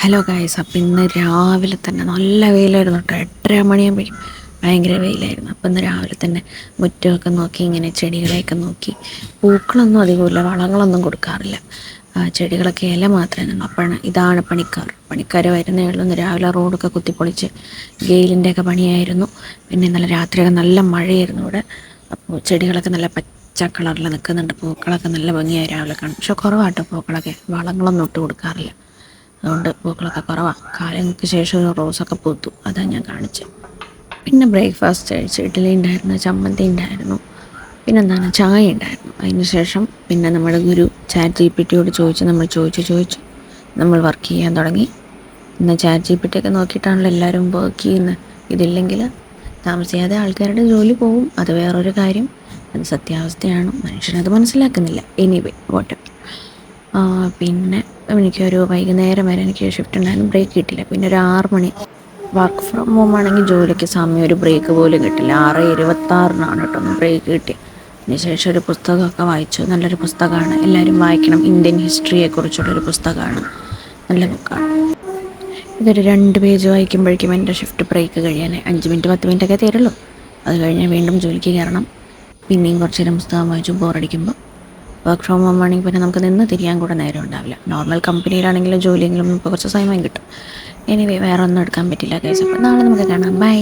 Hello guys, അപ്പം ഇന്ന് രാവിലെ തന്നെ നല്ല വെയിലായിരുന്നു കേട്ടോ. 8:30 മണിയാകുമ്പോഴേക്കും ഭയങ്കര വെയിലായിരുന്നു. അപ്പം ഇന്ന് രാവിലെ തന്നെ മുറ്റമൊക്കെ നോക്കി, ഇങ്ങനെ ചെടികളെയൊക്കെ നോക്കി. പൂക്കളൊന്നും അധികമില്ല, വളങ്ങളൊന്നും കൊടുക്കാറില്ല. ചെടികളൊക്കെ ഇല മാത്രമേ ഉള്ളൂ. അപ്പോഴാണ് ഇതാണ് പണിക്കാർ വരുന്നേ ഉള്ളൂ. ഇന്ന് രാവിലെ റോഡൊക്കെ കുത്തിപ്പൊളിച്ച് ഗെയിലിൻ്റെയൊക്കെ പണിയായിരുന്നു. പിന്നെ ഇന്നലെ രാത്രിയൊക്കെ നല്ല മഴയായിരുന്നു ഇവിടെ. അപ്പോൾ ചെടികളൊക്കെ നല്ല പച്ച കളറിൽ നിൽക്കുന്നുണ്ട്. പൂക്കളൊക്കെ നല്ല ഭംഗിയായി രാവിലെ കാണും. പക്ഷെ കുറവാട്ടോ പൂക്കളൊക്കെ, വളങ്ങളൊന്നും ഇട്ട് കൊടുക്കാറില്ല. അതുകൊണ്ട് പൂക്കളൊക്കെ കുറവാണ്. കാലങ്ങൾക്ക് ശേഷം ഒരു റോസൊക്കെ പൂത്തു, അതാണ് ഞാൻ കാണിച്ചത്. പിന്നെ ബ്രേക്ക്ഫാസ്റ്റ് കഴിച്ച് ഇഡ്ഡലി ഉണ്ടായിരുന്നു, ചമ്മന്തി ഉണ്ടായിരുന്നു, പിന്നെന്താണ് ചായ ഉണ്ടായിരുന്നു. അതിന് ശേഷം പിന്നെ നമ്മുടെ ഗുരു ChatGPT ചോദിച്ച് നമ്മൾ വർക്ക് ചെയ്യാൻ തുടങ്ങി. ഇന്ന് ChatGPT നോക്കിയിട്ടാണല്ലോ എല്ലാവരും വർക്ക് ചെയ്യുന്നത്. ഇതില്ലെങ്കിൽ താമസിയാതെ ആൾക്കാരുടെ ജോലി പോകും. അത് വേറൊരു കാര്യം, അത് സത്യാവസ്ഥയാണ്. മനുഷ്യനത് മനസ്സിലാക്കുന്നില്ല. Anyway vote. പിന്നെ എനിക്കൊരു വൈകുന്നേരം വരെ എനിക്ക് ഷിഫ്റ്റ് ഉണ്ടായിരുന്നു, ബ്രേക്ക് കിട്ടില്ല. പിന്നെ ഒരു 6 മണി വർക്ക് ഫ്രം ഹോം ആണെങ്കിൽ ജോലിക്ക് സമയം ഒരു ബ്രേക്ക് പോലും കിട്ടില്ല. 6:26 കേട്ടോ ഒന്ന് ബ്രേക്ക് കിട്ടി. അതിനുശേഷം ഒരു പുസ്തകമൊക്കെ വായിച്ചു. നല്ലൊരു പുസ്തകമാണ്, എല്ലാവരും വായിക്കണം. ഇന്ത്യൻ ഹിസ്റ്ററിയെക്കുറിച്ചുള്ളൊരു പുസ്തകമാണ്, നല്ല ബുക്കാണ്. ഇതൊരു 2 പേജ് വായിക്കുമ്പോഴേക്കും എൻ്റെ ഷിഫ്റ്റ് ബ്രേക്ക് കഴിയാനായി. 5 മിനിറ്റ് 10 മിനിറ്റൊക്കെ തരുള്ളൂ. അത് കഴിഞ്ഞാൽ വീണ്ടും ജോലിക്ക് കയറണം. പിന്നെയും കുറച്ച് നേരം പുസ്തകം വായിച്ചു ബോറടിക്കുമ്പോൾ. വർക്ക് ഫ്രം ഹോം ആണെങ്കിൽ പിന്നെ നമുക്ക് നിന്ന് തിരിയാൻ കൂടെ നേരം ഉണ്ടാവില്ല. നോർമൽ കമ്പനിയിലാണെങ്കിലും ജോലിയെങ്കിലും ഇപ്പോൾ കുറച്ച് സമയം കിട്ടും. എനിവേ വേറെ ഒന്നും എടുക്കാൻ പറ്റില്ല ഗൈസ്. അപ്പോൾ നാളെ നമുക്ക് കാണാം. ബൈ.